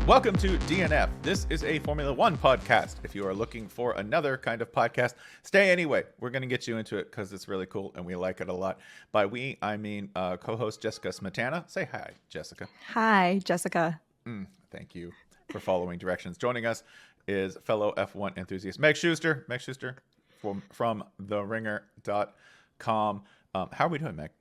Welcome to DNF. This is a Formula One podcast. If you are looking for another kind of podcast, stay anyway. We're going to get you into it because it's really cool and we like it a lot. By we, I mean co-host Jessica Smetana. Say hi, Jessica. Hi, Jessica. Thank you for following directions. Joining us is fellow F1 enthusiast Meg Schuster. Meg Schuster from theringer.com. How are we doing, Meg?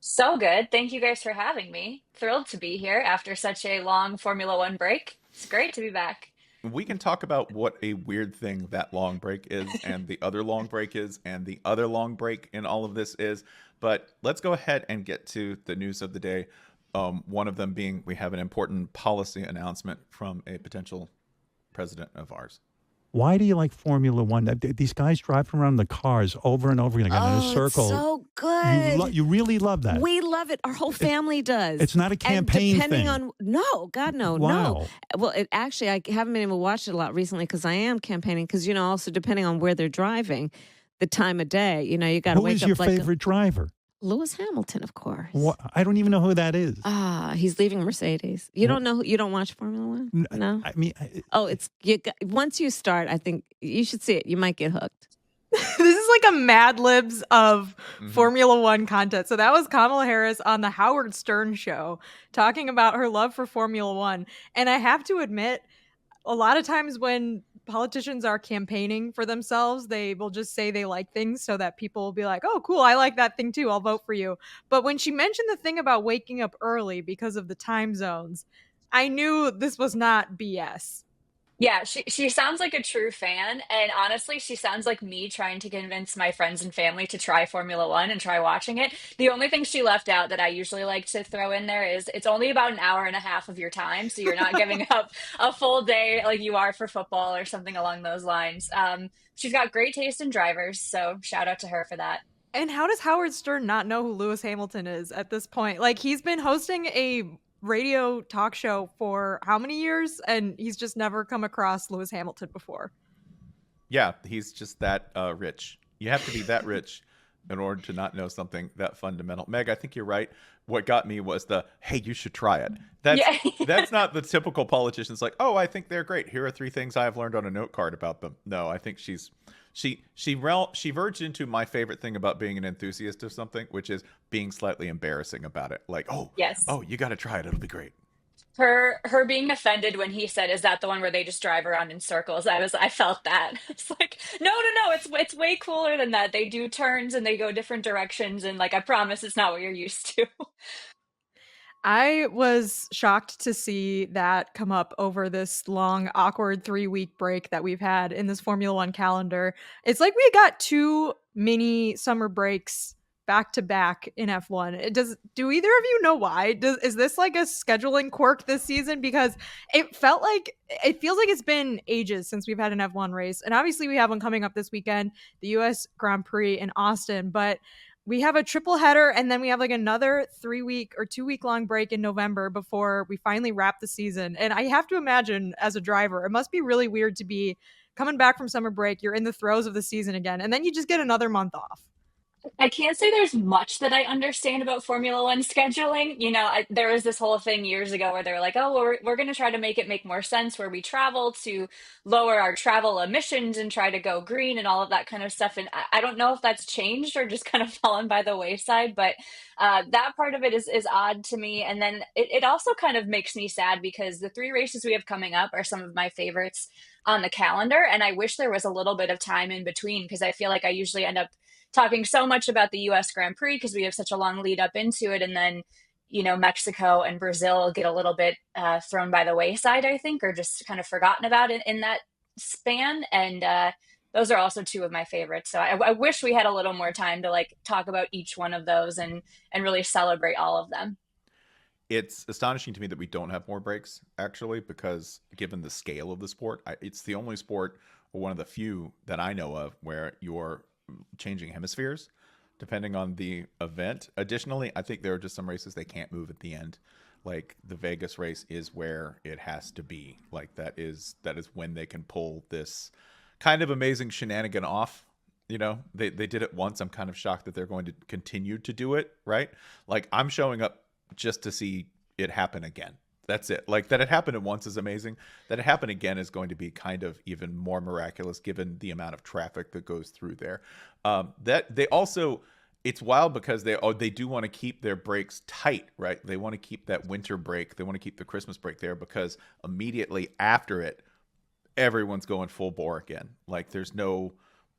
So good. Thank you guys for having me. Thrilled to be here after such a long Formula One break. It's great to be back. We can talk about what a weird thing that long break is and the other long break is and the other long break in all of this is. But let's go ahead and get to the news of the day. One of them being we have an important policy announcement from a potential president of ours. Why do you like Formula One? These guys driving around the cars over and over again in a circle. It's so good. You really love that. We love it. Our whole family does. It's not a campaign depending thing. No, God, no, Wow. no. Well, actually, I haven't been able to watch it a lot recently because I am campaigning. Because also depending on where they're driving, the time of day, you got to wake up. Who is your favorite driver? Lewis Hamilton, of course. What? I don't even know who that is. He's leaving Mercedes. You don't know? You don't watch Formula One? No. I mean, once you start, I think you should see it. You might get hooked. This is like a Mad Libs of Formula One content. So that was Kamala Harris on the Howard Stern show talking about her love for Formula One. And I have to admit, a lot of times when politicians are campaigning for themselves, they will just say they like things so that people will be like, oh, cool, I like that thing too, I'll vote for you. But when she mentioned the thing about waking up early because of the time zones, I knew this was not BS. Yeah, she sounds like a true fan. And honestly, she sounds like me trying to convince my friends and family to try Formula One and try watching it. The only thing she left out that I usually like to throw in there is it's only about an hour and a half of your time. So you're not giving up a full day like you are for football or something along those lines. She's got great taste in drivers. So shout out to her for that. And how does Howard Stern not know who Lewis Hamilton is at this point? Like, he's been hosting a radio talk show for how many years, and he's just never come across Lewis Hamilton before. Yeah, he's just that rich. You have to be that rich in order to not know something that fundamental. Meg, I think you're right. What got me was hey, you should try it. That's not the typical politician's like, oh, I think they're great. Here are 3 things I've learned on a note card about them. No, I think she verged into my favorite thing about being an enthusiast of something, which is being slightly embarrassing about it. Like, yes, you got to try it. It'll be great. Her being offended when he said, "Is that the one where they just drive around in circles?" I felt that. It's like, no, it's way cooler than that. They do turns and they go different directions, and I promise it's not what you're used to. I was shocked to see that come up over this long, awkward 3-week break that we've had in this Formula One calendar. It's like we got 2 mini summer breaks back to back in F1. Do either of you know why? Is this like a scheduling quirk this season? Because it feels like it's been ages since we've had an F1 race. And obviously we have one coming up this weekend, the US Grand Prix in Austin, but we have a triple header and then we have another 3-week or 2-week long break in November before we finally wrap the season. And I have to imagine as a driver, it must be really weird to be coming back from summer break. You're in the throes of the season again, and then you just get another month off. I can't say there's much that I understand about Formula One scheduling. There was this whole thing years ago where they were like, oh, well, we're going to try to make it make more sense where we travel to lower our travel emissions and try to go green and all of that kind of stuff. And I don't know if that's changed or just kind of fallen by the wayside, but that part of it is odd to me. And then it also kind of makes me sad because the 3 races we have coming up are some of my favorites on the calendar. And I wish there was a little bit of time in between because I feel like I usually end up talking so much about the US Grand Prix because we have such a long lead up into it. And then, Mexico and Brazil get a little bit thrown by the wayside, I think, or just kind of forgotten about it in that span. And those are also 2 of my favorites. So I wish we had a little more time to talk about each one of those and really celebrate all of them. It's astonishing to me that we don't have more breaks, actually, because given the scale of the sport, it's the only sport, or one of the few that I know of, where you're changing hemispheres depending on the event. Additionally, I think there are just some races they can't move at the end. Like the Vegas race is where it has to be. Like that is when they can pull this kind of amazing shenanigan off. They did it once. I'm kind of shocked that they're going to continue to do it, right? Like I'm showing up just to see it happen again. That's it. Like that it happened once is amazing. That it happened again is going to be kind of even more miraculous given the amount of traffic that goes through there. That they also, it's wild because they do want to keep their breaks tight, right? They want to keep that winter break. They want to keep the Christmas break there because immediately after it, everyone's going full bore again. Like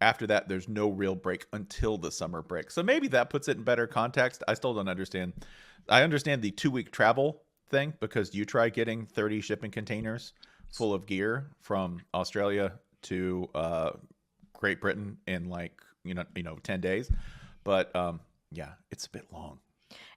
after that, there's no real break until the summer break. So maybe that puts it in better context. I still don't understand. I understand the 2-week travel thing because you try getting 30 shipping containers full of gear from Australia to Great Britain in 10 days. But yeah, it's a bit long.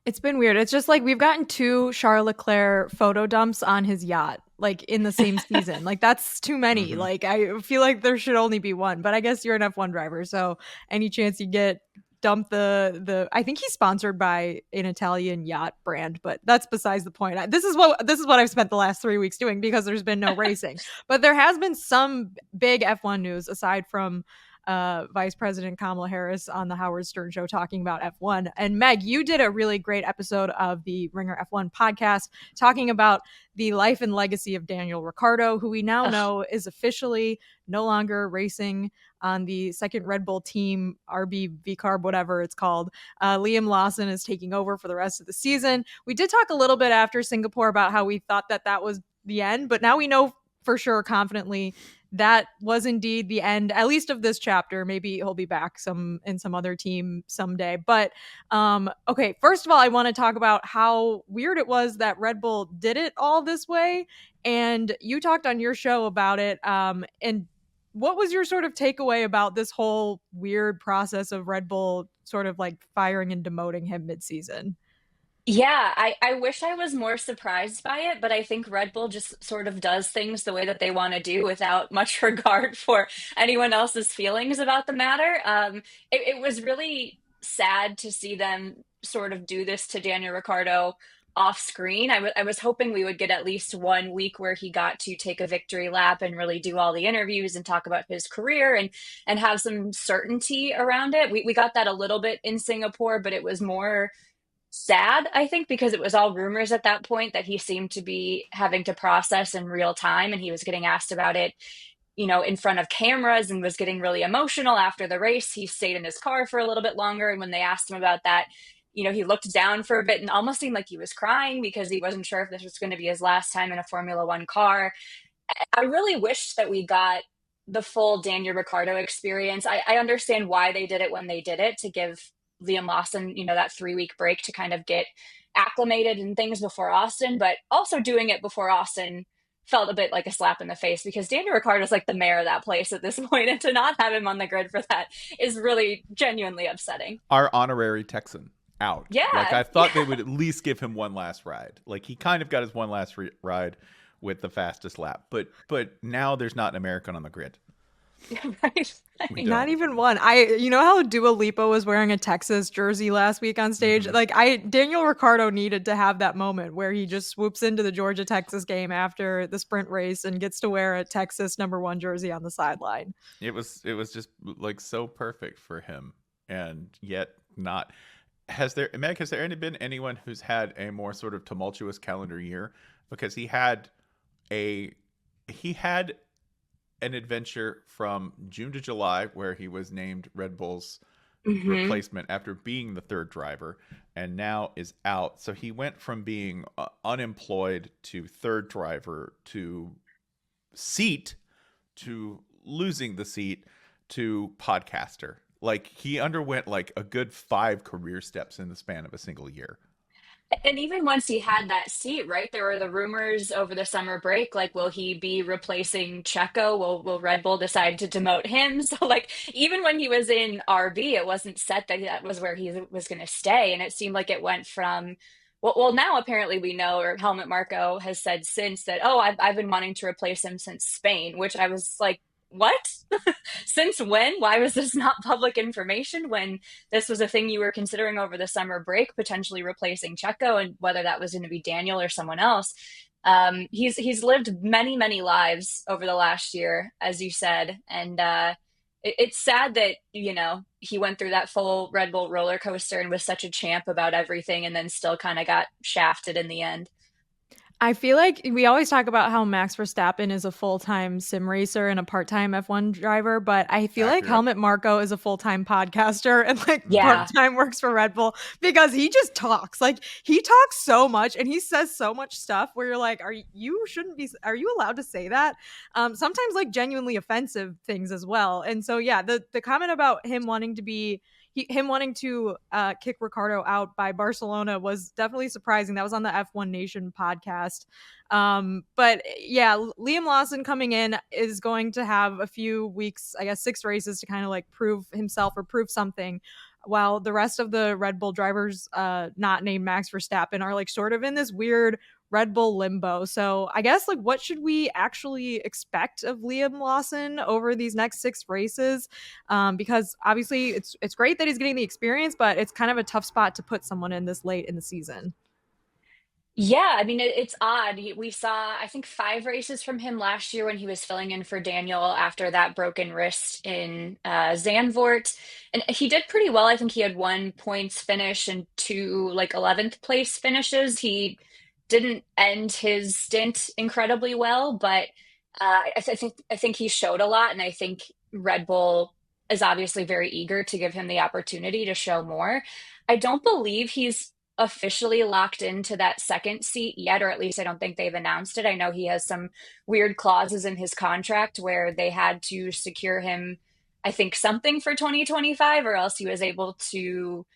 It's been weird. It's just like we've gotten 2 Charles Leclerc photo dumps on his yacht, like in the same season. Like that's too many. Mhm. Like I feel like there should only be one, but I guess you're an F1 driver, so any chance you get, dump the I think he's sponsored by an Italian yacht brand, but that's besides the point. This is what I've spent the last 3 weeks doing because there's been no racing. But there has been some big F1 news aside from Vice President Kamala Harris on the Howard Stern Show talking about F1. And Meg, you did a really great episode of the Ringer F1 podcast talking about the life and legacy of Daniel Ricciardo, who we now know is officially no longer racing on the second Red Bull team, RB VCARB, whatever it's called. Liam Lawson is taking over for the rest of the season. We did talk a little bit after Singapore about how we thought that was the end, but now we know for sure confidently that was indeed the end, at least of this chapter. Maybe he'll be back in some other team someday. But okay, first of all, I want to talk about how weird it was that Red Bull did it all this way. And you talked on your show about it. And what was your sort of takeaway about this whole weird process of Red Bull sort of like firing and demoting him mid-season? Yeah, I wish I was more surprised by it, but I think Red Bull just sort of does things the way that they want to do without much regard for anyone else's feelings about the matter. It was really sad to see them sort of do this to Daniel Ricciardo off screen. I was hoping we would get at least 1 week where he got to take a victory lap and really do all the interviews and talk about his career and have some certainty around it. We got that a little bit in Singapore, but it was more sad, I think, because it was all rumors at that point that he seemed to be having to process in real time, and he was getting asked about it, in front of cameras and was getting really emotional after the race. He stayed in his car for a little bit longer, and when they asked him about that, he looked down for a bit and almost seemed like he was crying because he wasn't sure if this was going to be his last time in a Formula One car. I really wished that we got the full Daniel Ricciardo experience. I understand why they did it when they did it, to give Liam Lawson, that 3-week break to kind of get acclimated and things before Austin, but also doing it before Austin felt a bit like a slap in the face because Daniel Ricciardo is like the mayor of that place at this point, and to not have him on the grid for that is really genuinely upsetting. Our honorary Texan out. Yeah. Like I thought they would at least give him one last ride. Like he kind of got his one last ride with the fastest lap, but now there's not an American on the grid. Right. Not even one. You know how Dua Lipa was wearing a Texas jersey last week on stage? Mhm. Like Daniel Ricciardo needed to have that moment where he just swoops into the Georgia Texas game after the sprint race and gets to wear a Texas #1 jersey on the sideline. It was just like so perfect for him, and yet not. Has there been anyone who's had a more sort of tumultuous calendar year? Because he had an adventure from June to July where he was named Red Bull's replacement after being the third driver, and now is out. So he went from being unemployed to third driver to seat to losing the seat to podcaster. Like he underwent like a good 5 career steps in the span of a single year. And even once he had that seat, right, there were the rumors over the summer break, like, will he be replacing Checo? Will Red Bull decide to demote him? So, like, even when he was in RB, it wasn't set that that was where he was going to stay. And it seemed like it went from, well, now apparently we know, or Helmut Marko has said since that, oh, I've been wanting to replace him since Spain, which I was like, what? Since when? Why was this not public information when this was a thing you were considering over the summer break, potentially replacing Checo, and whether that was going to be Daniel or someone else? He's lived many lives over the last year, as you said, and it's sad that he went through that full Red Bull roller coaster and was such a champ about everything, and then still kind of got shafted in the end. I feel like we always talk about how Max Verstappen is a full-time sim racer and a part-time F1 driver, but I feel like Accurate. Helmut Marko is a full-time podcaster and like Yeah. part-time works for Red Bull because he just talks. Like he talks so much and he says so much stuff where you're like, are you allowed to say that? Sometimes like genuinely offensive things as well. And so yeah, the comment about him wanting to kick Ricciardo out by Barcelona was definitely surprising. That was on the F1 Nation podcast. But yeah, Liam Lawson coming in is going to have a few weeks, I guess 6 races to kind of like prove himself or prove something, while the rest of the Red Bull drivers not named Max Verstappen are like sort of in this weird Red Bull limbo. So I guess like what should we actually expect of Liam Lawson over these next 6 races? Because obviously it's great that he's getting the experience, but it's kind of a tough spot to put someone in this late in the season. Yeah, I mean, it's odd. We saw, I think, 5 races from him last year when he was filling in for Daniel after that broken wrist in Zandvoort. And he did pretty well. I think he had 1 points finish and 2 like 11th place finishes. He didn't end his stint incredibly well, but I think he showed a lot, and I think Red Bull is obviously very eager to give him the opportunity to show more. I don't believe he's officially locked into that second seat yet, or at least I don't think they've announced it. I know he has some weird clauses in his contract where they had to secure him, I think, something for 2025, or else he was able to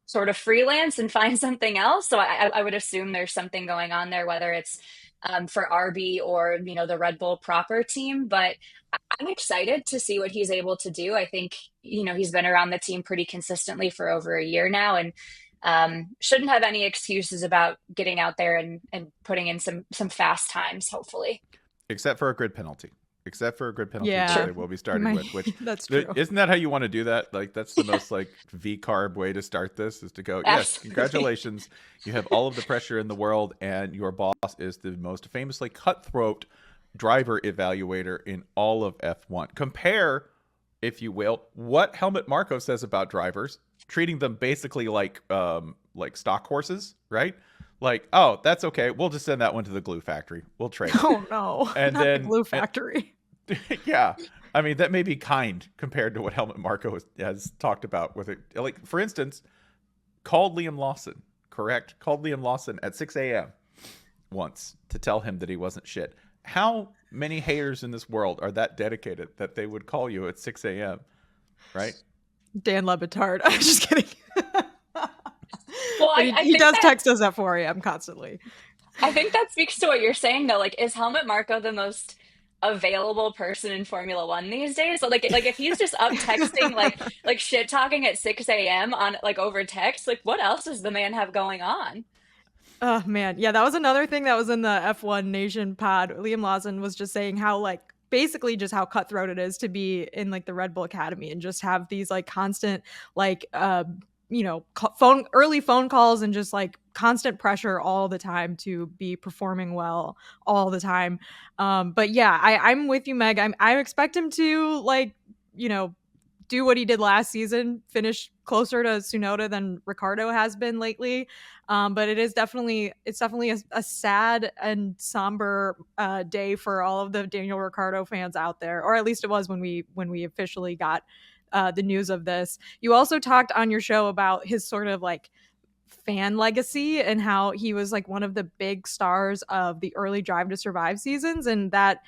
sort of freelance and find something else. So I would assume there's something going on there, whether it's for RB or, the Red Bull proper team. But I'm excited to see what he's able to do. I think, he's been around the team pretty consistently for over a year now, and shouldn't have any excuses about getting out there and putting in some fast times, hopefully. Except for a grid penalty. Yeah. That they will be starting with. Which That's true. Isn't that how you want to do that? Like that's the most like V-carb way to start this is to go, yes, Absolutely. congratulations. You have all of the pressure in the world, and your boss is the most famously cutthroat driver evaluator in all of F1. Compare, if you will, what Helmut Marko says about drivers, treating them basically like stock horses, right? Like, oh, that's okay. We'll just send that one to the glue factory. We'll trade. Oh no. And Not then the glue factory. yeah. I mean, that may be kind compared to what Helmut Marko has talked about with it. Like, for instance, called Liam Lawson at 6 a.m. once to tell him that he wasn't shit. How many haters in this world are that dedicated that they would call you at 6 a.m., right? Dan Le Batard. I'm just kidding. Well, he does text us at 4 a.m. constantly. I think that speaks to what you're saying, though. Like, is Helmut Marko the most available person in Formula One these days? So, like if he's just up texting, like shit talking at 6 a.m. on like over text, like what else does the man have going on? Oh man, yeah, that was another thing that was in the F1 Nation pod. Liam Lawson was just saying how like basically just how cutthroat it is to be in like the Red Bull Academy and just have these like constant like early phone calls and just like constant pressure all the time to be performing well all the time. But yeah, I'm with you, Meg. I expect him to like, do what he did last season, finish closer to Tsunoda than Ricciardo has been lately. But it's definitely a sad and somber day for all of the Daniel Ricciardo fans out there, or at least it was when we officially got the news of this. You also talked on your show about his sort of like fan legacy and how he was like one of the big stars of the early Drive to Survive seasons, and that,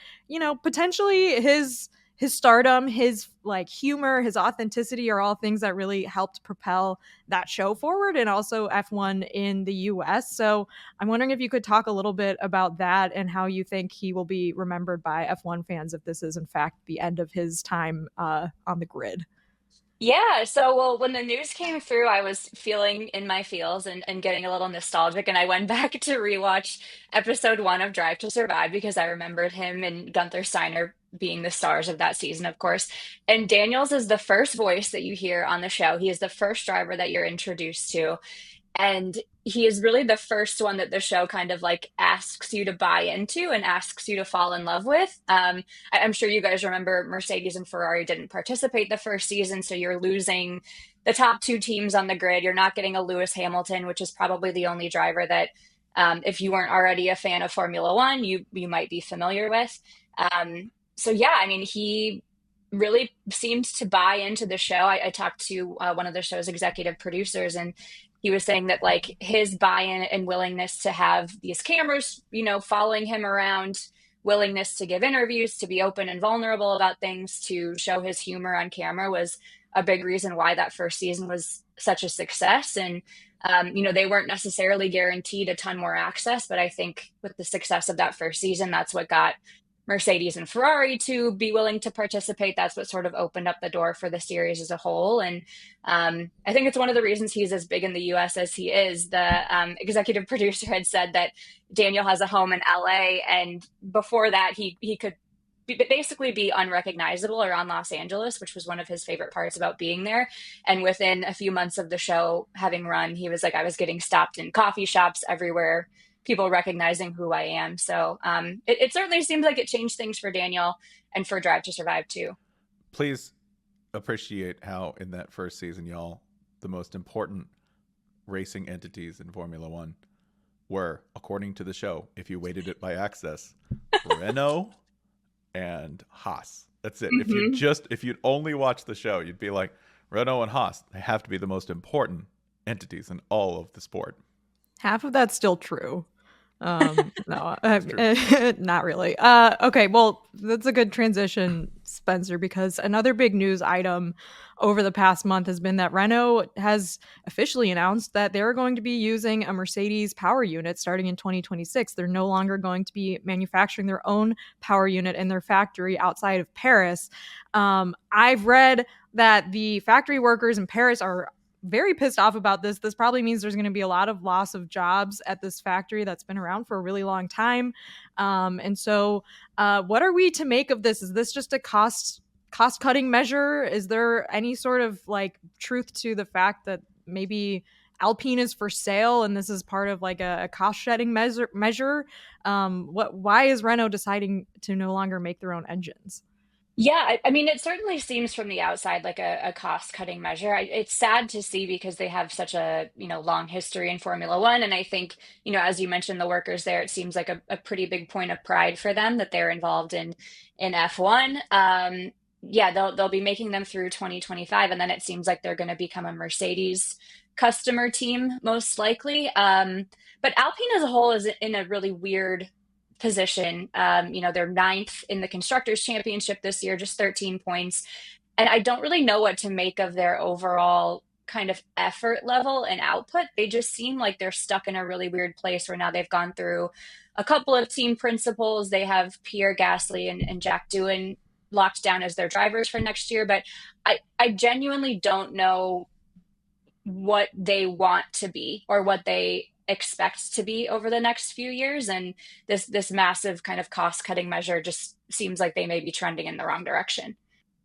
potentially his stardom, his like humor, his authenticity are all things that really helped propel that show forward, and also F1 in the US. So I'm wondering if you could talk a little bit about that and how you think he will be remembered by F1 fans if this is in fact the end of his time on the grid. Yeah, so well, when the news came through, I was feeling in my feels and getting a little nostalgic, and I went back to rewatch episode 1 of Drive to Survive because I remembered him and Gunther Steiner being the stars of that season, of course. And Daniels is the first voice that you hear on the show. He is the first driver that you're introduced to. And he is really the first one that the show kind of like asks you to buy into and asks you to fall in love with. I'm sure you guys remember Mercedes and Ferrari didn't participate the first season, so you're losing the top 2 teams on the grid. You're not getting a Lewis Hamilton, which is probably the only driver that if you weren't already a fan of Formula One, you might be familiar with. So yeah, I mean, he really seemed to buy into the show. I talked to one of the show's executive producers, and he was saying that like his buy-in and willingness to have these cameras, following him around, willingness to give interviews, to be open and vulnerable about things, to show his humor on camera was a big reason why that first season was such a success. And they weren't necessarily guaranteed a ton more access, but I think with the success of that first season, that's what got Mercedes and Ferrari to be willing to participate. That's what sort of opened up the door for the series as a whole. And I think it's one of the reasons he's as big in the US as he is. The executive producer had said that Daniel has a home in LA, and before that he could basically be unrecognizable around Los Angeles, which was one of his favorite parts about being there. And within a few months of the show having run, he was like, I was getting stopped in coffee shops everywhere, people recognizing who I am. So it certainly seems like it changed things for Daniel and for Drive to Survive too. Please appreciate how in that first season, y'all, the most important racing entities in Formula One were, according to the show, if you weighted it by access, Renault and Haas. That's it. Mm-hmm. If you'd only watch the show, you'd be like, Renault and Haas, they have to be the most important entities in all of the sport. Half of that's still true. No, not really. Okay, well, that's a good transition, Spencer, because another big news item over the past month has been that Renault has officially announced that they're going to be using a Mercedes power unit starting in 2026. They're no longer going to be manufacturing their own power unit in their factory outside of Paris. I've read that the factory workers in Paris are very pissed off about this. This probably means there's going to be a lot of loss of jobs at this factory that's been around for a really long time. And so what are we to make of this? Is this just a cost cutting measure? Is there any sort of like truth to the fact that maybe Alpine is for sale and this is part of like a cost shedding measure? Why is Renault deciding to no longer make their own engines? Yeah, I mean, it certainly seems from the outside like a cost-cutting measure. It's sad to see because they have such a, long history in Formula One. And I think, as you mentioned, the workers there, it seems like a pretty big point of pride for them that they're involved in F1. Yeah, they'll be making them through 2025, and then it seems like they're going to become a Mercedes customer team, most likely. But Alpine as a whole is in a really weird position. They're ninth in the Constructors' Championship this year, just 13 points. And I don't really know what to make of their overall kind of effort level and output. They just seem like they're stuck in a really weird place where now they've gone through a couple of team principals. They have Pierre Gasly and Jack Doohan locked down as their drivers for next year. But I genuinely don't know what they want to be or what they expect to be over the next few years, and this massive kind of cost-cutting measure just seems like they may be trending in the wrong direction.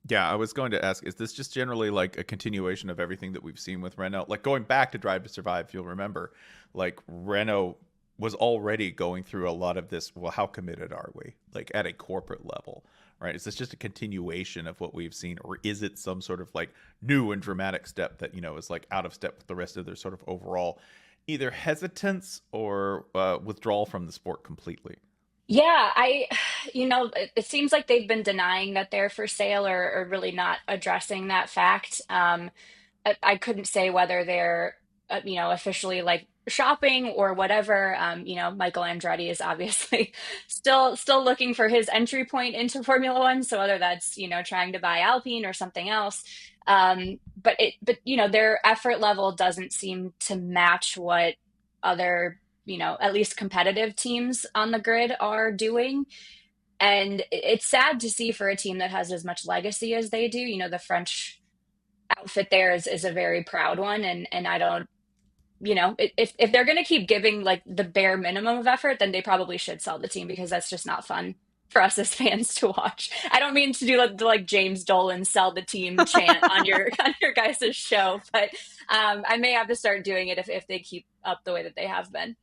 Yeah, I was going to ask, is this just generally like a continuation of everything that we've seen with Renault? Like going back to Drive to Survive, if you'll remember, like Renault was already going through a lot of this, well, how committed are we? Like at a corporate level, right? Is this just a continuation of what we've seen, or is it some sort of like new and dramatic step that, is like out of step with the rest of their sort of overall either hesitance or withdrawal from the sport completely? Yeah, it seems like they've been denying that they're for sale or really not addressing that fact. I couldn't say whether they're, officially like shopping or whatever. Michael Andretti is obviously still looking for his entry point into Formula One. So whether that's, trying to buy Alpine or something else. But their effort level doesn't seem to match what other, at least competitive teams on the grid are doing. And it's sad to see for a team that has as much legacy as they do. The French outfit there is a very proud one. And I don't, if they're going to keep giving like the bare minimum of effort, then they probably should sell the team, because that's just not fun for us as fans to watch. I don't mean to do like James Dolan sell the team chant on your guys' show, but I may have to start doing it if they keep up the way that they have been.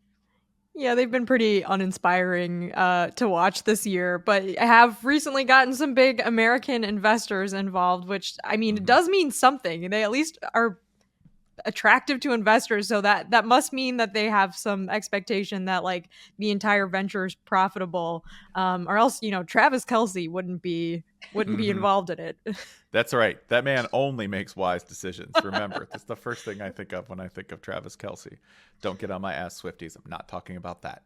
Yeah, they've been pretty uninspiring to watch this year, but have recently gotten some big American investors involved, which, I mean, it does mean something. They at least are attractive to investors. So that must mean that they have some expectation that like the entire venture is profitable, or else Travis Kelce wouldn't be involved in it. That's right. That man only makes wise decisions. Remember, that's the first thing I think of when I think of Travis Kelce. Don't get on my ass, Swifties. I'm not talking about that.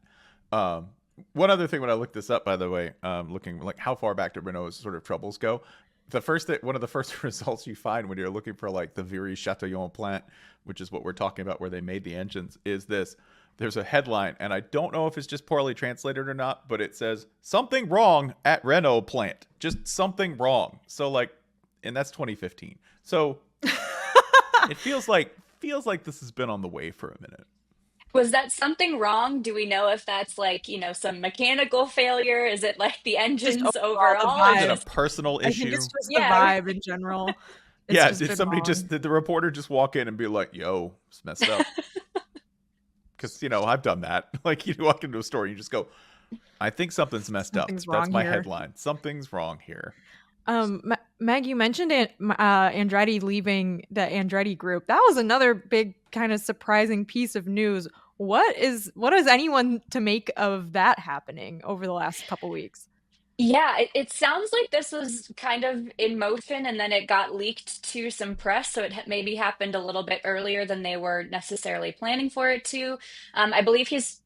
One other thing when I looked this up, by the way, looking like how far back did Renault's sort of troubles go? One of the first results you find when you're looking for like the Viry-Châtillon plant, which is what we're talking about, where they made the engines, is this. There's a headline, and I don't know if it's just poorly translated or not, but it says something wrong at Renault plant. Just something wrong. So like, and that's 2015. So it feels like this has been on the way for a minute. Was that something wrong? Do we know if that's like, some mechanical failure? Is it like the engines overall? Is it a personal issue? I think it's just the vibe in general. Did somebody did the reporter just walk in and be like, yo, it's messed up? Because, I've done that. Like, you walk into a store and you just go, I think something's messed up. That's my headline. Something's wrong here. Meg, you mentioned Andretti leaving the Andretti group. That was another big kind of surprising piece of news. What is anyone to make of that happening over the last couple weeks? Yeah, it sounds like this was kind of in motion and then it got leaked to some press. So it maybe happened a little bit earlier than they were necessarily planning for it to. I believe he's,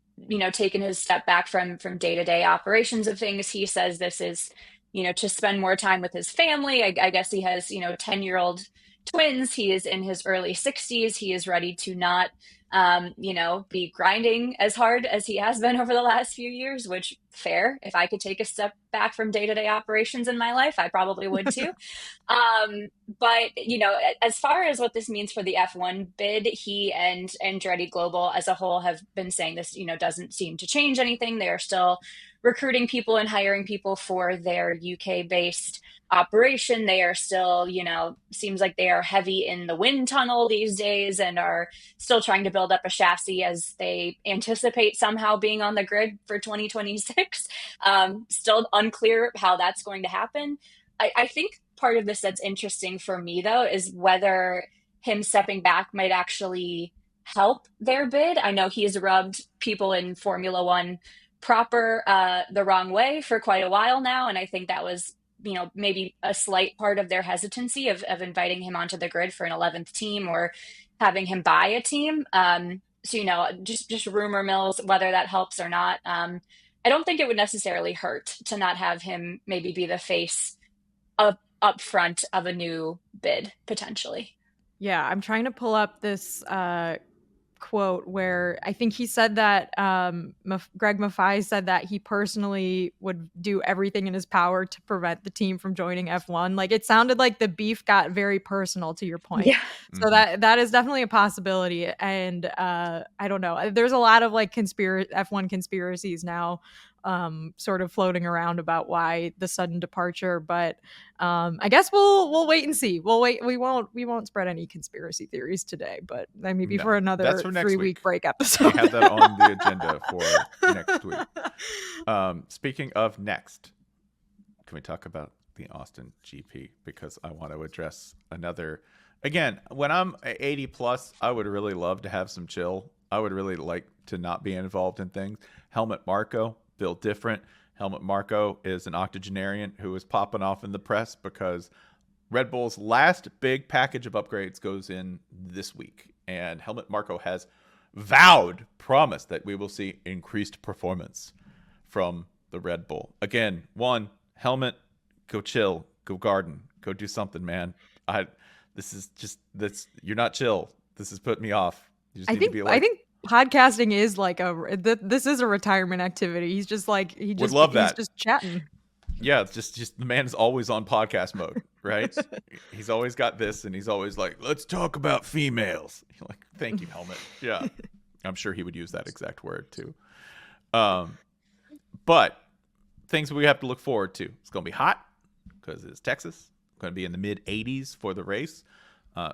taken his step back from day-to-day operations of things. He says this is, to spend more time with his family. I guess he has, 10-year-old twins. He is in his early 60s. He is ready to not, be grinding as hard as he has been over the last few years, which fair. If I could take a step back from day-to-day operations in my life, I probably would too. But, as far as what this means for the F1 bid, he and Andretti Global as a whole have been saying this, doesn't seem to change anything. They are still recruiting people and hiring people for their UK-based operation. They are still, seems like they are heavy in the wind tunnel these days and are still trying to build up a chassis as they anticipate somehow being on the grid for 2026. Still unclear how that's going to happen. I think part of this that's interesting for me, though, is whether him stepping back might actually help their bid. I know he's rubbed people in Formula One proper the wrong way for quite a while now. And I think that was, maybe a slight part of their hesitancy of inviting him onto the grid for an 11th team or having him buy a team. So, just rumor mills, whether that helps or not. I don't think it would necessarily hurt to not have him maybe be the face up front of a new bid, potentially. Yeah, I'm trying to pull up this quote where I think he said that Greg Maffei said that he personally would do everything in his power to prevent the team from joining F1. Like, it sounded like the beef got very personal, to your point. Yeah. So that is definitely a possibility. And I don't know. There's a lot of like F1 conspiracies now sort of floating around about why the sudden departure, but I guess we'll wait and see. We won't spread any conspiracy theories today, but maybe for another 3-week break episode. We have that on the agenda for next week. Speaking of next, can we talk about the Austin GP? Because I want to address another. Again, when I'm 80 plus, I would really love to have some chill. I would really like to not be involved in things. Helmut Marko, built different. Helmut Marko is an octogenarian who is popping off in the press because Red Bull's last big package of upgrades goes in this week. And Helmut Marko has promised that we will see increased performance from the Red Bull. Again, Helmut, go chill, go garden, go do something, man. You're not chill. This is putting me off. You just need to be like, I think podcasting is like this is a retirement activity. He's just like, would love that. He's just chatting. Yeah, it's just the man is always on podcast mode, right? He's always got this, and he's always like, let's talk about females. You're like, thank you, Helmut. Yeah, I'm sure he would use that exact word too. But things we have to look forward to. It's going to be hot because it's Texas. It's going to be in the mid 80s for the race.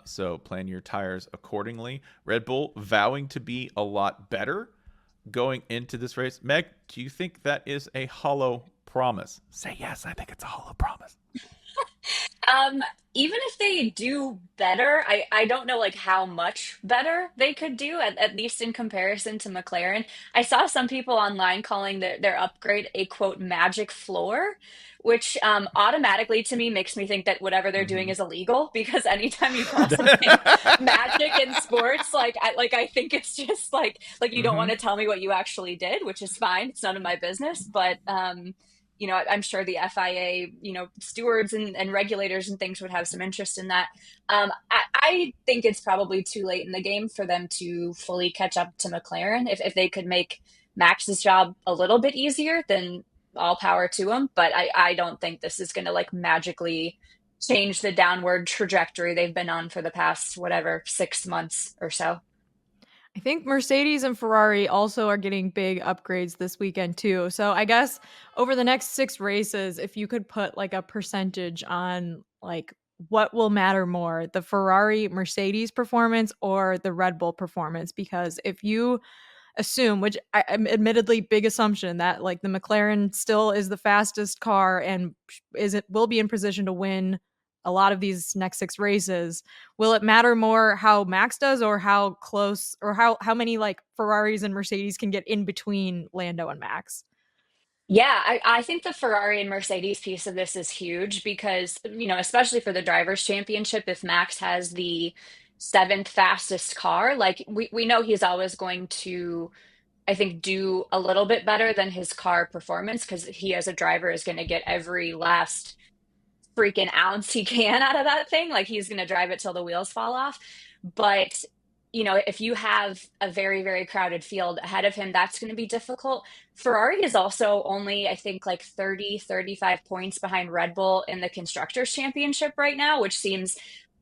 So plan your tires accordingly. Red Bull vowing to be a lot better going into this race. Meg, do you think that is a hollow promise? Say yes, I think it's a hollow promise. Even if they do better, I don't know like how much better they could do, at least in comparison to McLaren. I saw some people online calling their upgrade a quote magic floor, which automatically to me makes me think that whatever they're doing Mhm. is illegal because anytime you call something magic in sports, I think it's just like you don't want Mhm. to tell me what you actually did, which is fine. It's none of my business, but I'm sure the FIA, stewards and regulators and things would have some interest in that. I think it's probably too late in the game for them to fully catch up to McLaren. If they could make Max's job a little bit easier, then all power to them. But I don't think this is going to like magically change the downward trajectory they've been on for the past, whatever, 6 months or so. I think Mercedes and Ferrari also are getting big upgrades this weekend too. So I guess over the next 6 races, if you could put like a percentage on like what will matter more, the Ferrari Mercedes performance or the Red Bull performance, because if you assume, which I'm admittedly big assumption, that like the McLaren still is the fastest car and will be in position to win a lot of these next 6 races. Will it matter more how Max does or how close or how many like Ferraris and Mercedes can get in between Lando and Max? Yeah, I think the Ferrari and Mercedes piece of this is huge because, especially for the drivers' championship, if Max has the seventh fastest car, like we know he's always going to, I think, do a little bit better than his car performance because he as a driver is going to get every last freaking ounce he can out of that thing. Like he's going to drive it till the wheels fall off. But, if you have a very, very crowded field ahead of him, that's going to be difficult. Ferrari is also only, I think, like 35 points behind Red Bull in the Constructors' Championship right now, which seems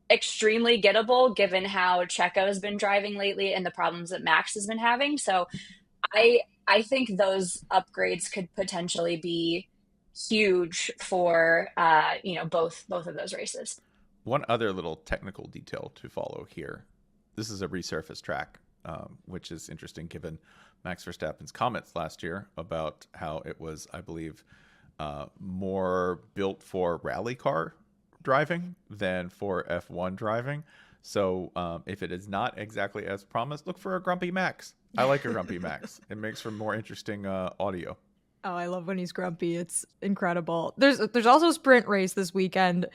extremely gettable given how Checo has been driving lately and the problems that Max has been having. So I think those upgrades could potentially be huge for both of those races. One other little technical detail to follow here. This is a resurfaced track, which is interesting given Max Verstappen's comments last year about how it was, I believe, more built for rally car driving than for F1 driving. So if it is not exactly as promised, look for a grumpy Max. I like a grumpy Max. It makes for more interesting audio. Oh, I love when he's grumpy. It's incredible. There's also a sprint race this weekend.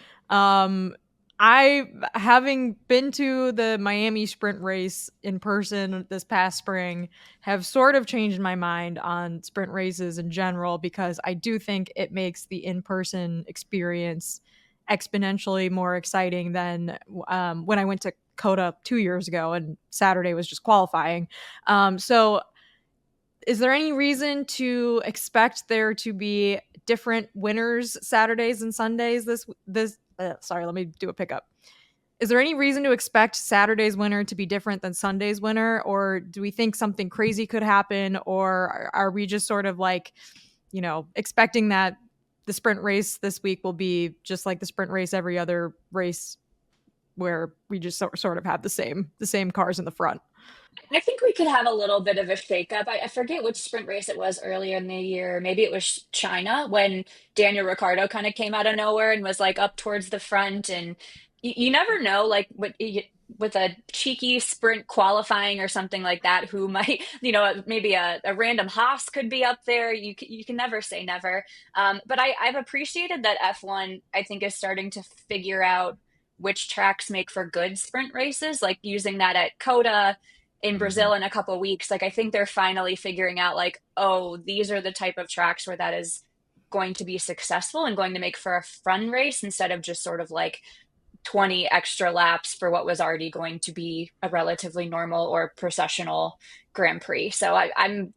I, having been to the Miami sprint race in person this past spring, have sort of changed my mind on sprint races in general because I do think it makes the in-person experience exponentially more exciting than when I went to COTA 2 years ago and Saturday was just qualifying. So is there any reason to expect there to be different winners Saturdays and Sundays sorry, let me do a pickup. Is there any reason to expect Saturday's winner to be different than Sunday's winner, or do we think something crazy could happen, or are we just sort of like, expecting that the sprint race this week will be just like the sprint race every other race where we just sort of have the same cars in the front? I think we could have a little bit of a shakeup. I forget which sprint race it was earlier in the year. Maybe it was China when Daniel Ricciardo kind of came out of nowhere and was like up towards the front. And you never know, like with a cheeky sprint qualifying or something like that, who might, maybe a random Haas could be up there. You can never say never. But I've appreciated that F1, I think, is starting to figure out which tracks make for good sprint races, like using that at COTA in Mm-hmm. Brazil in a couple weeks. Like I think they're finally figuring out like, oh, these are the type of tracks where that is going to be successful and going to make for a fun race instead of just sort of like 20 extra laps for what was already going to be a relatively normal or processional Grand Prix. So I'm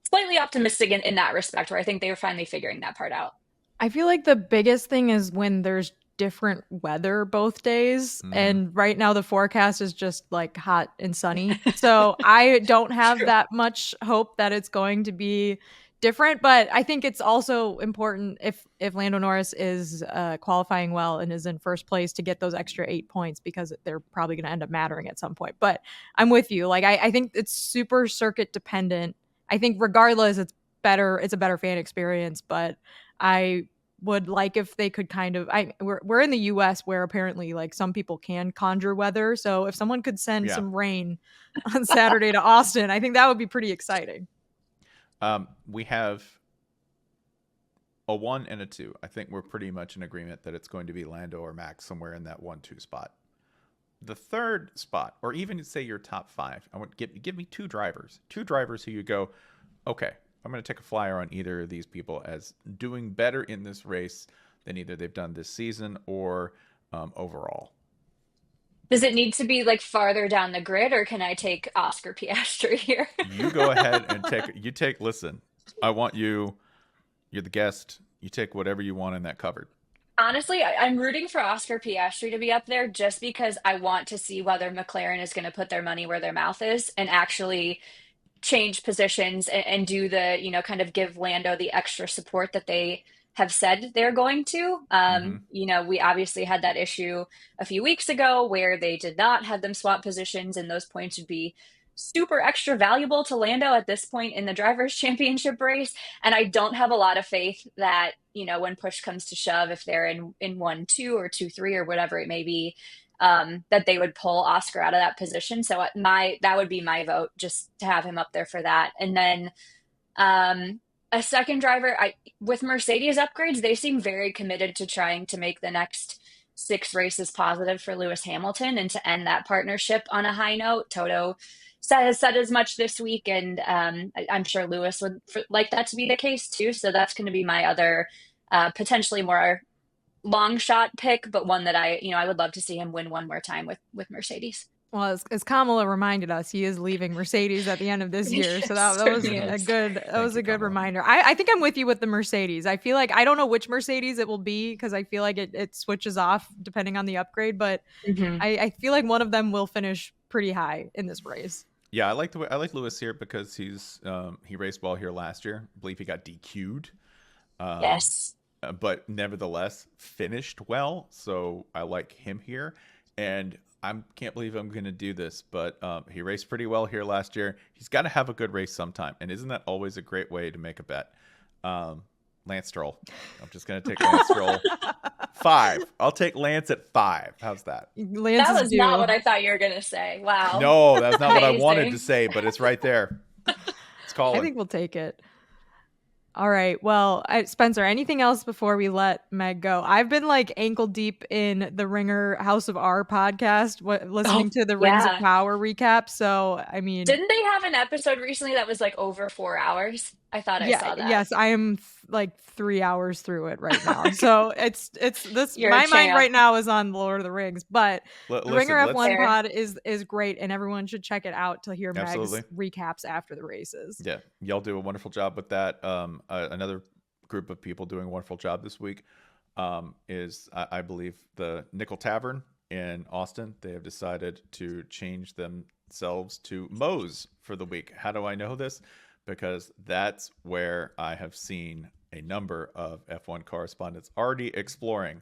slightly optimistic in that respect, where I think they were finally figuring that part out. I feel like the biggest thing is when there's different weather both days. Mm-hmm. And right now the forecast is just like hot and sunny. So I don't have True. that much hope that it's going to be different. But I think it's also important if Lando Norris is qualifying well and is in first place to get those extra 8 points because they're probably going to end up mattering at some point. But I'm with you. Like I think it's super circuit dependent. I think regardless, it's a better fan experience, but I would like if they could kind of we're in the US where apparently like some people can conjure weather. So if someone could send some rain on Saturday to Austin, I think that would be pretty exciting. We have a 1 and a 2. I think we're pretty much in agreement that it's going to be Lando or Max somewhere in that 1-2 spot. The third spot, or even say your top 5, I want give me 2 drivers who you go, okay, I'm going to take a flyer on either of these people as doing better in this race than either they've done this season or overall. Does it need to be like farther down the grid, or can I take Oscar Piastri here? You go ahead and listen, I want you're the guest. You take whatever you want in that cupboard. Honestly, I'm rooting for Oscar Piastri to be up there just because I want to see whether McLaren is going to put their money where their mouth is and actually change positions and do the, kind of give Lando the extra support that they have said they're going to. We obviously had that issue a few weeks ago where they did not have them swap positions, and those points would be super extra valuable to Lando at this point in the Drivers' Championship race. And I don't have a lot of faith that, when push comes to shove, if they're in 1-2 or 2-3 or whatever it may be, that they would pull Oscar out of that position. So that would be my vote, just to have him up there for that. And then a second driver, with Mercedes upgrades, they seem very committed to trying to make the next 6 races positive for Lewis Hamilton and to end that partnership on a high note. Toto has said as much this week, and I'm sure Lewis would like that to be the case too. So that's going to be my other potentially more long shot pick, but one that I would love to see him win one more time with Mercedes. Well, as Kamala reminded us, he is leaving Mercedes at the end of this year. So that was a good reminder. I think I'm with you with the Mercedes. I feel like I don't know which Mercedes it will be because I feel like it switches off depending on the upgrade, but I feel like one of them will finish pretty high in this race. Yeah, I like Lewis here because he raced well here last year. I believe he got DQ'd. Yes. But nevertheless finished well. So I like him here. And I can't believe I'm going to do this, but he raced pretty well here last year. He's got to have a good race sometime. And isn't that always a great way to make a bet? Lance Stroll. I'm just going to take Lance Stroll. 5. I'll take Lance at 5. How's that? Lance that was not what I thought you were going to say. Wow. No, that's not what I wanted to say, but it's right there. It's calling. I think we'll take it. All right. Well, Spencer, anything else before we let Meg go? I've been like ankle deep in the Ringer House of R podcast, listening to the Rings of Power recap. So, I mean, didn't they have an episode recently that was like over 4 hours? I thought I saw that. Yes, I am like 3 hours through it right now. So it's this. You're my mind right now is on Lord of the Rings, but the Ringer F1 pod is great, and everyone should check it out to hear Meg's recaps after the races. Yeah, y'all do a wonderful job with that. Another group of people doing a wonderful job this week is I believe the Nickel Tavern in Austin. They have decided to change themselves to Moe's for the week. How do I know this? Because that's where I have seen a number of F1 correspondents already exploring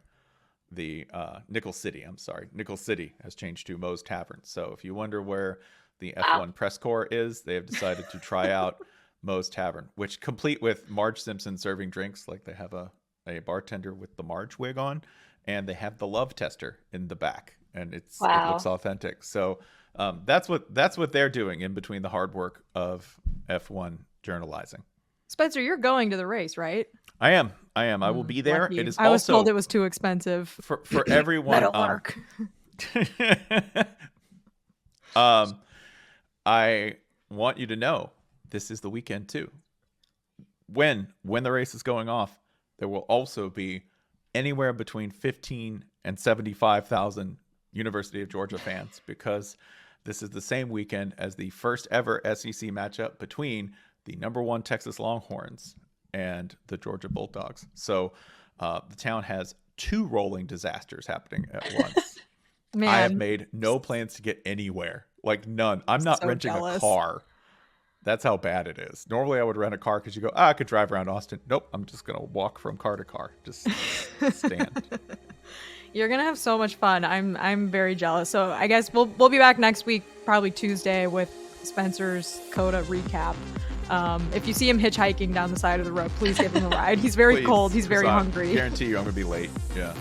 the Nickel City. Nickel City has changed to Moe's Tavern. So if you wonder where the F1 press corps is, they have decided to try out Moe's Tavern, which complete with Marge Simpson serving drinks. Like they have a bartender with the Marge wig on, and they have the love tester in the back, and it looks authentic. So that's what they're doing in between the hard work of F1 journalizing. Spencer, you're going to the race, right? I am. I will be there. Lucky. It is. I was told it was too expensive for everyone. That'll work. I want you to know this is the weekend too. When the race is going off, there will also be anywhere between 15 and 75,000 University of Georgia fans, because this is the same weekend as the first ever SEC matchup between the #1 Texas Longhorns and the Georgia Bulldogs. So the town has 2 rolling disasters happening at once. Man. I have made no plans to get anywhere. Like none. I'm not renting a car. That's how bad it is. Normally I would rent a car because you go, I could drive around Austin. Nope, I'm just going to walk from car to car. Just stand. You're going to have so much fun. I'm very jealous. So I guess we'll be back next week, probably Tuesday, with Spencer's COTA recap. If you see him hitchhiking down the side of the road, please give him a ride. He's very Please, cold. He's 'cause very I hungry. guarantee you I'm going to be late. Yeah.